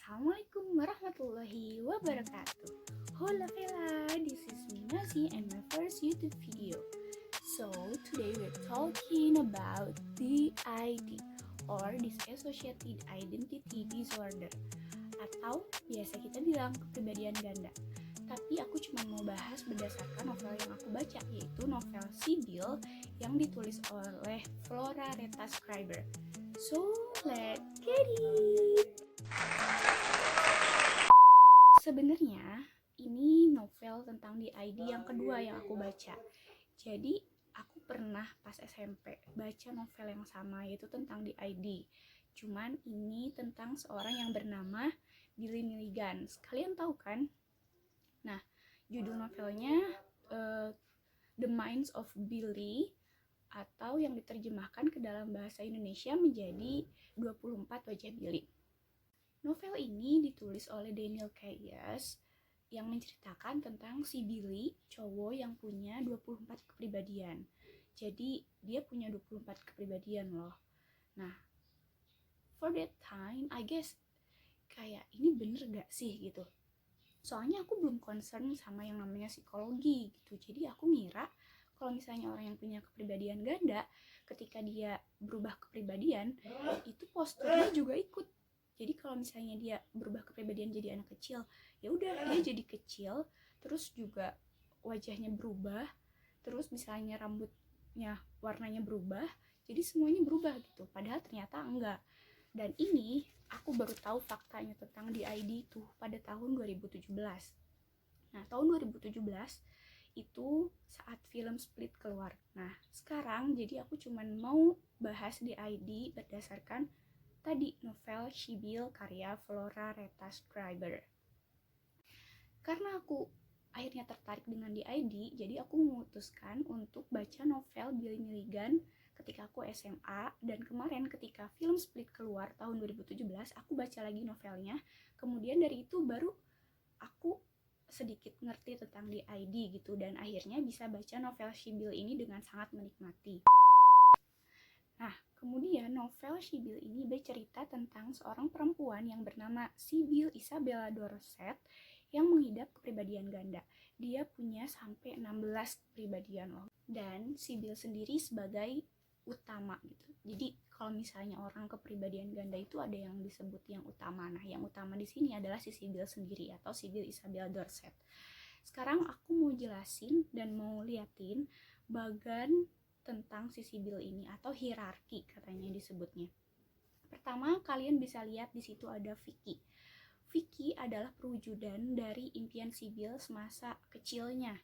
Assalamualaikum warahmatullahi wabarakatuh. Hola Vela, this is me Nazi and my first YouTube video. So today we're talking about DID or Dissociative Identity Disorder atau biasa kita bilang kepribadian ganda. Tapi aku cuma mau bahas berdasarkan novel yang aku baca, yaitu novel Sibyl yang ditulis oleh Flora Reta Scriber. So let's get it! Sebenarnya ini novel tentang DID yang kedua yang aku baca. Jadi aku pernah pas SMP baca novel yang sama, yaitu tentang DID. Cuman ini tentang seorang yang bernama Billy Milligan. Kalian tahu kan? Nah, judul novelnya The Minds of Billy, atau yang diterjemahkan ke dalam bahasa Indonesia menjadi 24 Wajah Billy. Novel ini ditulis oleh Daniel Cayes yang menceritakan tentang si Billy, cowok yang punya 24 kepribadian. Jadi dia punya 24 kepribadian loh. Nah, for that time, I guess kayak ini bener gak sih gitu. Soalnya aku belum concern sama yang namanya psikologi gitu. Jadi aku ngira kalau misalnya orang yang punya kepribadian ganda, ketika dia berubah kepribadian, itu posturnya juga ikut. Jadi kalau misalnya dia berubah kepribadian jadi anak kecil, ya udah dia jadi kecil, terus juga wajahnya berubah, terus misalnya rambutnya warnanya berubah, jadi semuanya berubah gitu. Padahal ternyata enggak. Dan ini aku baru tahu faktanya tentang DID itu pada tahun 2017. Nah, tahun 2017 itu saat film Split keluar. Nah, sekarang jadi aku cuman mau bahas DID berdasarkan tadi novel Sibyl karya Flora Reta Scriber. Karena aku akhirnya tertarik dengan DID, jadi aku memutuskan untuk baca novel Billy Milligan ketika aku SMA, dan kemarin ketika film Split keluar tahun 2017, aku baca lagi novelnya. Kemudian dari itu baru aku sedikit ngerti tentang DID gitu, dan akhirnya bisa baca novel Sibyl ini dengan sangat menikmati. Nah, kemudian novel Sibyl ini bercerita tentang seorang perempuan yang bernama Sibyl Isabella Dorset yang mengidap kepribadian ganda. Dia punya sampai 16 kepribadian loh. Dan Sibyl sendiri sebagai utama gitu. Jadi kalau misalnya orang kepribadian ganda itu ada yang disebut yang utama. Nah, yang utama di sini adalah si Sibyl sendiri atau Sibyl Isabella Dorset. Sekarang aku mau jelasin dan mau liatin bagan tentang si Sibyl ini atau hierarki katanya disebutnya. Pertama, kalian bisa lihat di situ ada Vicky. Vicky adalah perwujudan dari impian Sibyl semasa kecilnya.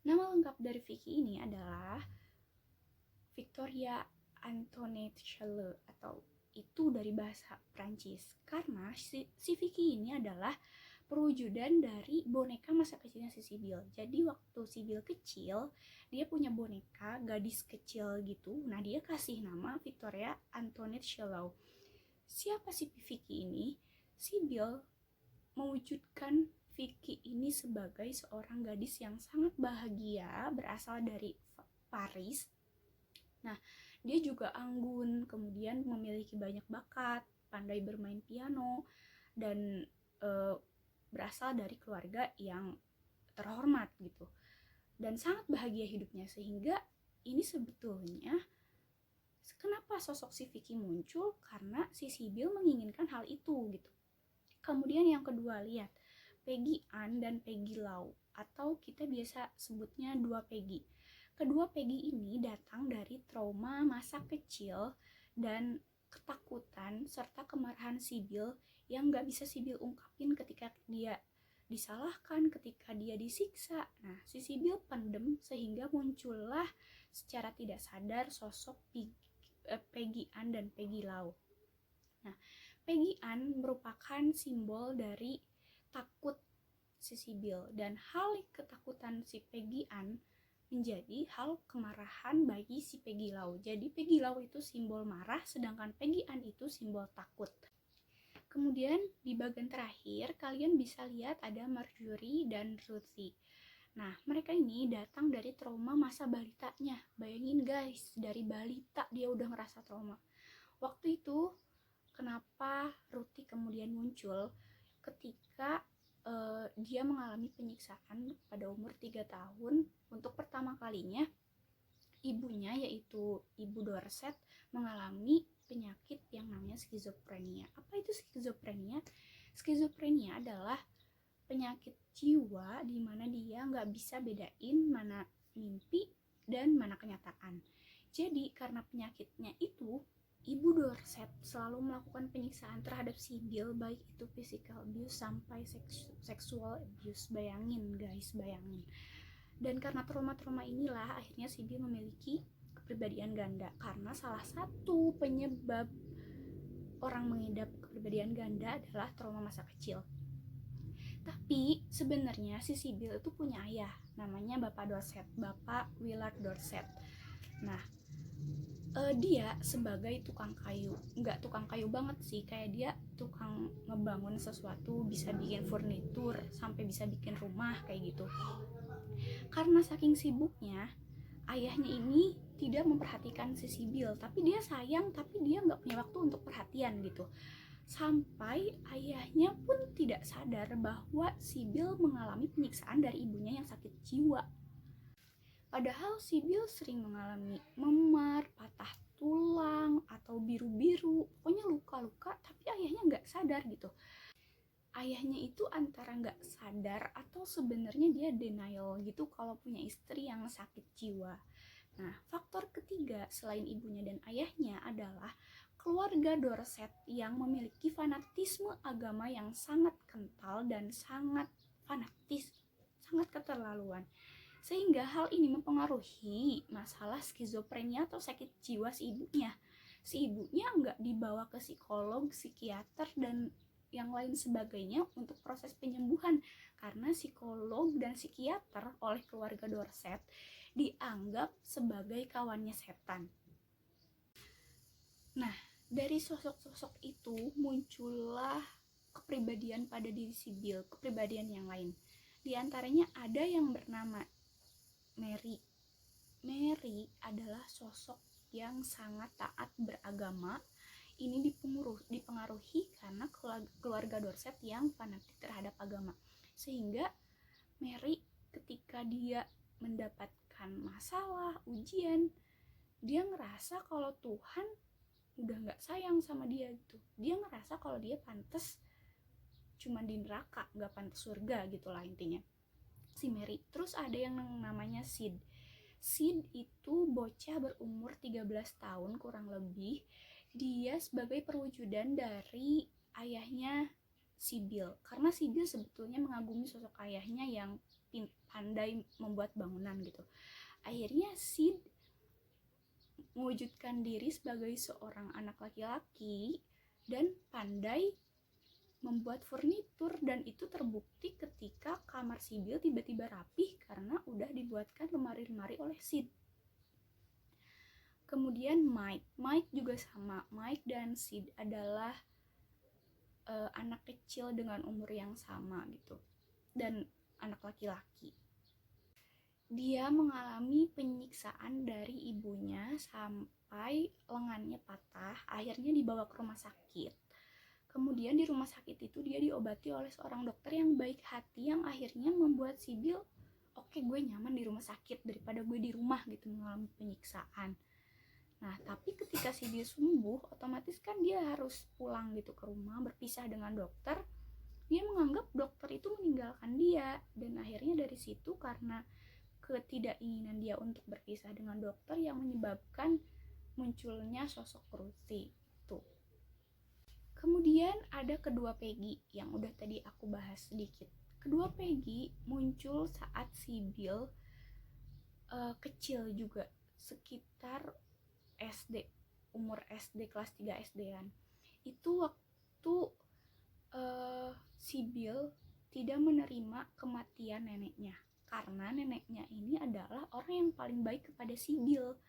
Nama lengkap dari Vicky ini adalah Victoria Antoinette Chelle, atau itu dari bahasa Prancis. Karena si Vicky ini adalah perwujudan dari boneka masa kecilnya si Sibyl. Jadi waktu Sibyl kecil, dia punya boneka gadis kecil gitu. Nah, dia kasih nama Victoria Antoinette Chelle. Siapa si Vicky ini? Sibyl mewujudkan Vicky ini sebagai seorang gadis yang sangat bahagia, berasal dari Paris. Nah, dia juga anggun, kemudian memiliki banyak bakat, pandai bermain piano, dan berasal dari keluarga yang terhormat gitu, dan sangat bahagia hidupnya. Sehingga ini sebetulnya kenapa sosok si Vicky muncul, karena si Sibyl menginginkan hal itu gitu. Kemudian yang kedua, lihat Peggy Ann dan Peggy Lau, atau kita biasa sebutnya dua Peggy. Kedua Peggy ini datang dari trauma masa kecil dan ketakutan serta kemarahan Sibyl yang gak bisa Sibyl ungkapin ketika dia disalahkan, ketika dia disiksa. Nah, si Sibyl pendem sehingga muncullah secara tidak sadar sosok Peggy Ann dan Peggy Lau. Nah, Peggy Ann merupakan simbol dari takut si Sibyl, dan hal ketakutan si Peggy Ann menjadi hal kemarahan bagi si Peggy Lau. Jadi Peggy Lau itu simbol marah, sedangkan Peggy Ann itu simbol takut. Kemudian di bagian terakhir kalian bisa lihat ada Marjorie dan Ruthie. Nah, mereka ini datang dari trauma masa balitanya. Bayangin guys, dari balita dia udah ngerasa trauma. Waktu itu kenapa Ruthie kemudian muncul ketika dia mengalami penyiksaan pada umur 3 tahun. Untuk pertama kalinya ibunya, yaitu Ibu Dorset, mengalami penyakit yang namanya skizofrenia. Apa itu skizofrenia? Skizofrenia adalah penyakit jiwa di mana dia nggak bisa bedain mana mimpi dan mana kenyataan. Jadi karena penyakitnya itu, Ibu Dorset selalu melakukan penyiksaan terhadap Sibyl, baik itu physical abuse sampai sexual abuse. Bayangin guys, bayangin. Dan karena trauma-trauma inilah akhirnya Sibyl memiliki kepribadian ganda, karena salah satu penyebab orang mengidap kepribadian ganda adalah trauma masa kecil. Tapi sebenarnya si Sibyl itu punya ayah, namanya Bapak Dorset, Bapak Willard Dorset. Nah, dia sebagai tukang kayu, nggak tukang kayu banget sih, kayak dia tukang ngebangun sesuatu, bisa bikin furnitur, sampai bisa bikin rumah kayak gitu. Karena saking sibuknya, ayahnya ini tidak memperhatikan si Sibyl, tapi dia sayang, tapi dia nggak punya waktu untuk perhatian gitu. Sampai ayahnya pun tidak sadar bahwa Sibyl mengalami penyiksaan dari ibunya yang sakit jiwa. Padahal Sibyl sering mengalami memar, patah tulang, atau biru-biru, pokoknya luka-luka, tapi ayahnya nggak sadar gitu. Ayahnya itu antara nggak sadar atau sebenarnya dia denial gitu kalau punya istri yang sakit jiwa. Nah, faktor ketiga selain ibunya dan ayahnya adalah keluarga Dorset yang memiliki fanatisme agama yang sangat kental dan sangat fanatis, sangat keterlaluan. Sehingga hal ini mempengaruhi masalah skizofrenia atau sakit jiwa si ibunya. Si ibunya nggak dibawa ke psikolog, psikiater, dan yang lain sebagainya untuk proses penyembuhan, karena psikolog dan psikiater oleh keluarga Dorset dianggap sebagai kawannya setan. Nah, dari sosok-sosok itu muncullah kepribadian pada diri Sibyl, kepribadian yang lain. Di antaranya ada yang bernama Mary. Mary adalah sosok yang sangat taat beragama. Ini dipengaruhi karena keluarga Dorset yang fanatik terhadap agama. Sehingga Mary ketika dia mendapatkan masalah, ujian, dia ngerasa kalau Tuhan udah gak sayang sama dia gitu. Dia ngerasa kalau dia pantas cuma di neraka, gak pantas surga gitulah intinya si Mary. Terus ada yang namanya Sid. Sid itu bocah berumur 13 tahun kurang lebih. Dia sebagai perwujudan dari ayahnya Sibyl, karena Sibyl sebetulnya mengagumi sosok ayahnya yang pandai membuat bangunan gitu. Akhirnya Sid mewujudkan diri sebagai seorang anak laki-laki dan pandai membuat furnitur, dan itu terbukti ketika kamar Sibyl tiba-tiba rapih karena udah dibuatkan lemari-lemari oleh Sid. Kemudian Mike juga sama. Mike dan Sid adalah anak kecil dengan umur yang sama gitu, dan anak laki-laki. Dia mengalami penyiksaan dari ibunya sampai lengannya patah, akhirnya dibawa ke rumah sakit. Kemudian di rumah sakit itu dia diobati oleh seorang dokter yang baik hati, yang akhirnya membuat Sibyl, oke, gue nyaman di rumah sakit daripada gue di rumah gitu mengalami penyiksaan. Nah, tapi ketika Sibyl sembuh, otomatis kan dia harus pulang gitu ke rumah, berpisah dengan dokter. Dia menganggap dokter itu meninggalkan dia, dan akhirnya dari situ karena ketidakinginan dia untuk berpisah dengan dokter yang menyebabkan munculnya sosok Ruthie itu. Kemudian ada kedua Peggy yang udah tadi aku bahas sedikit. Kedua Peggy muncul saat Sibyl kecil juga, sekitar SD, umur SD kelas 3 SD-an. Itu waktu Sibyl tidak menerima kematian neneknya, karena neneknya ini adalah orang yang paling baik kepada Sibyl,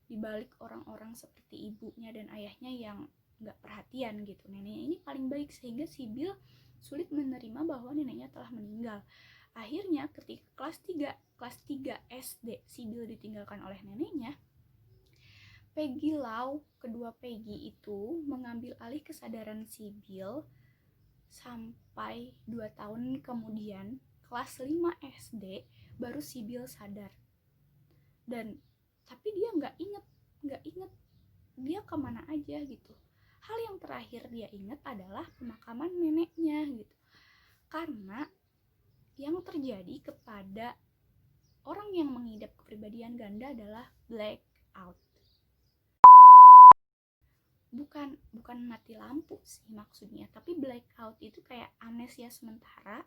dibalik orang-orang seperti ibunya dan ayahnya yang gak perhatian gitu. Neneknya ini paling baik, sehingga Sibyl sulit menerima bahwa neneknya telah meninggal. Akhirnya ketika kelas 3 SD Sibyl ditinggalkan oleh neneknya, Peggy Lau, kedua Peggy itu mengambil alih kesadaran si Bill sampai 2 tahun kemudian, kelas 5 SD, baru si Bill sadar. Dan tapi dia nggak inget dia kemana aja gitu. Hal yang terakhir dia ingat adalah pemakaman neneknya gitu. Karena yang terjadi kepada orang yang mengidap kepribadian ganda adalah blackout. Bukan mati lampu sih maksudnya, tapi blackout itu kayak amnesia sementara.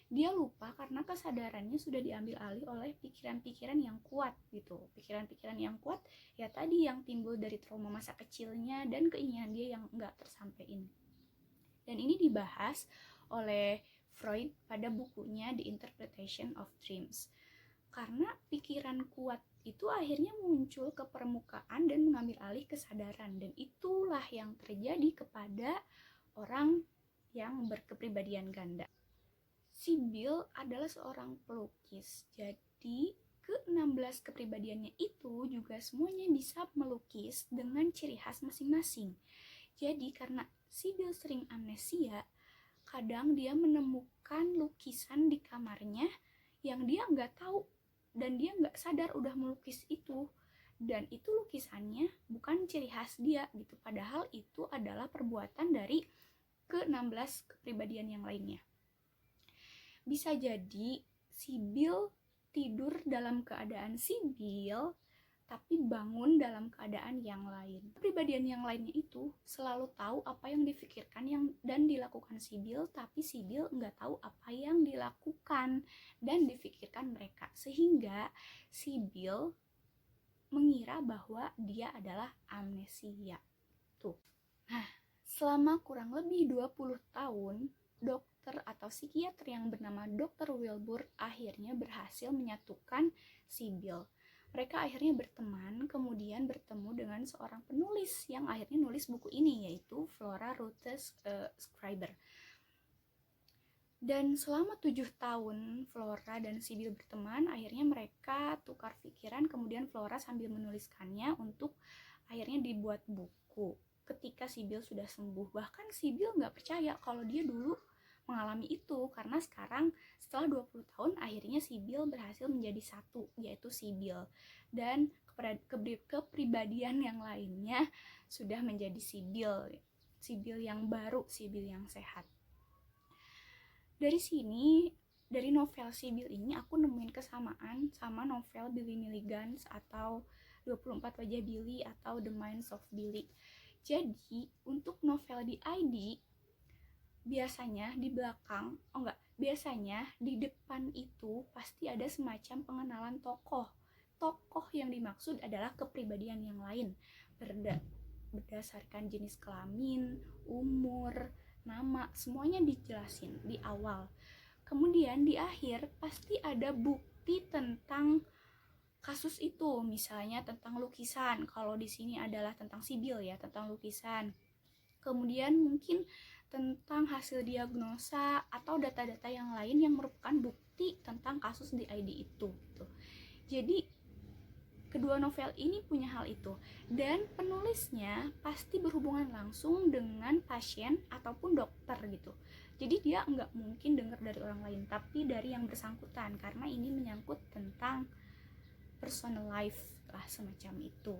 Dia lupa karena kesadarannya sudah diambil alih oleh pikiran-pikiran yang kuat gitu. Pikiran-pikiran yang kuat ya tadi yang timbul dari trauma masa kecilnya dan keinginan dia yang nggak tersampaikan. Dan ini dibahas oleh Freud pada bukunya The Interpretation of Dreams. Karena pikiran kuat itu akhirnya muncul ke permukaan dan mengambil alih kesadaran. Dan itulah yang terjadi kepada orang yang berkepribadian ganda. Si Bill adalah seorang pelukis, jadi ke-16 kepribadiannya itu juga semuanya bisa melukis dengan ciri khas masing-masing. Jadi karena si Bill sering amnesia, kadang dia menemukan lukisan di kamarnya yang dia nggak tahu dan dia nggak sadar udah melukis itu. Dan itu lukisannya bukan ciri khas dia gitu, padahal itu adalah perbuatan dari ke-16 kepribadian yang lainnya. Bisa jadi si Bill tidur dalam keadaan si Bill, tapi bangun dalam keadaan yang lain. Kepribadian yang lainnya itu selalu tahu apa yang difikirkan dan dilakukan si Bill, tapi si Bill nggak tahu apa yang dilakukan dan difikirkan mereka. Sehingga si Bill mengira bahwa dia adalah amnesia. Tuh. Nah, selama kurang lebih 20 tahun, dokter atau psikiater yang bernama Dr. Wilbur akhirnya berhasil menyatukan si Bill. Mereka akhirnya berteman, kemudian bertemu dengan seorang penulis yang akhirnya nulis buku ini, yaitu Flora Ruth Schreiber. Dan selama 7 tahun Flora dan si Bill berteman, akhirnya mereka tukar pikiran, kemudian Flora sambil menuliskannya untuk akhirnya dibuat buku. Ketika si Bill sudah sembuh, bahkan si Bill nggak percaya kalau dia dulu mengalami itu, karena sekarang setelah 20 tahun akhirnya si Bill berhasil menjadi satu, yaitu si Bill, dan kepribadian yang lainnya sudah menjadi si Bill yang baru, si Bill yang sehat. Dari sini, dari novel si Bill ini aku nemuin kesamaan sama novel Billy Milligans atau 24 Wajah Billy atau The Minds of Billy. Jadi untuk novel di ID biasanya di belakang, biasanya di depan itu pasti ada semacam pengenalan tokoh. Tokoh yang dimaksud adalah kepribadian yang lain, berdasarkan jenis kelamin, umur, nama, semuanya dijelasin di awal. Kemudian di akhir pasti ada bukti tentang kasus itu, misalnya tentang lukisan. Kalau di sini adalah tentang si Bill ya, tentang lukisan. Kemudian mungkin tentang hasil diagnosa atau data-data yang lain yang merupakan bukti tentang kasus di ID itu gitu. Jadi kedua novel ini punya hal itu, dan penulisnya pasti berhubungan langsung dengan pasien ataupun dokter gitu. Jadi dia nggak mungkin dengar dari orang lain, tapi dari yang bersangkutan, karena ini menyangkut tentang personal life lah, semacam itu.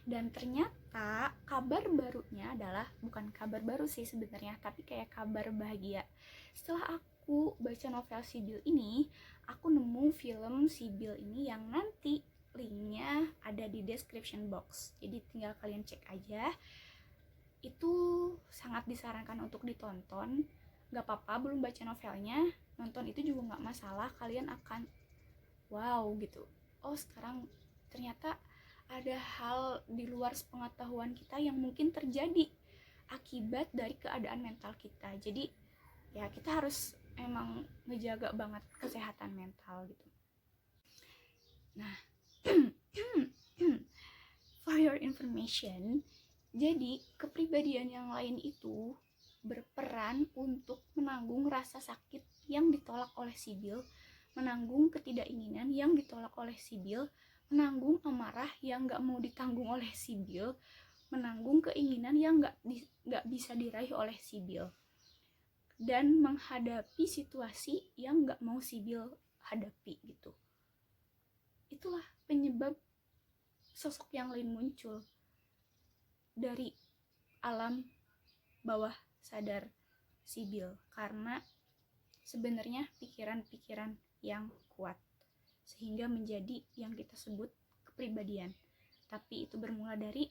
Dan ternyata kabar barunya adalah, bukan kabar baru sih sebenarnya, tapi kayak kabar bahagia. Setelah aku baca novel si Bill ini, aku nemu film si Bill ini yang nanti linknya ada di description box. Jadi tinggal kalian cek aja. Itu sangat disarankan untuk ditonton. Gak apa-apa belum baca novelnya, nonton itu juga gak masalah. Kalian akan wow gitu. Oh sekarang ternyata ada hal di luar pengetahuan kita yang mungkin terjadi akibat dari keadaan mental kita. Jadi ya kita harus emang ngejaga banget kesehatan mental gitu. Nah, for your information, jadi kepribadian yang lain itu berperan untuk menanggung rasa sakit yang ditolak oleh si Bill, menanggung ketidakinginan yang ditolak oleh si Bill, menanggung amarah yang nggak mau ditanggung oleh si Bill, menanggung keinginan yang nggak bisa diraih oleh si Bill, dan menghadapi situasi yang nggak mau si Bill hadapi gitu. Itulah penyebab sosok yang lain muncul dari alam bawah sadar si Bill, karena sebenarnya pikiran-pikiran yang kuat sehingga menjadi yang kita sebut kepribadian. Tapi itu bermula dari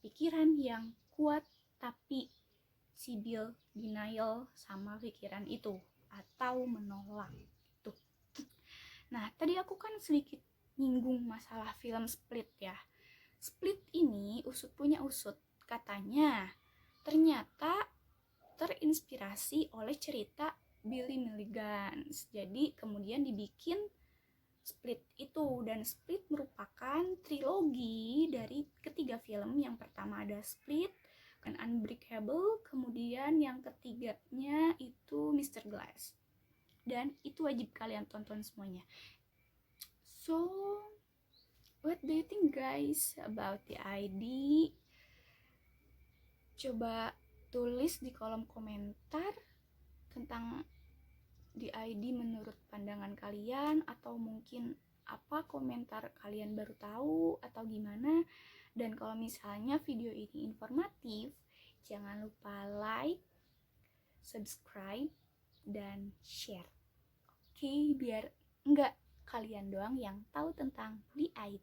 pikiran yang kuat, tapi si Bill denial sama pikiran itu atau menolak itu. Nah, tadi aku kan sedikit nyinggung masalah film Split ya. Split ini punya usut, katanya ternyata terinspirasi oleh cerita Billy Milligan. Jadi kemudian dibikin Split itu, dan Split merupakan trilogi dari ketiga film. Yang pertama ada Split, dan Unbreakable, kemudian yang ketiganya itu Mr. Glass. Dan itu wajib kalian tonton semuanya. So, what do you think guys about the ID? Coba tulis di kolom komentar tentang di ID menurut pandangan kalian, atau mungkin apa komentar kalian baru tahu atau gimana. Dan kalau misalnya video ini informatif, jangan lupa like, subscribe, dan share. Oke, biar enggak kalian doang yang tahu tentang DIT.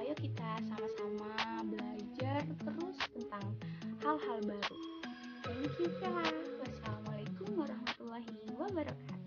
Ayo kita sama-sama belajar terus tentang hal-hal baru. Thank you, Kak. Wassalamualaikum warahmatullahi wabarakatuh.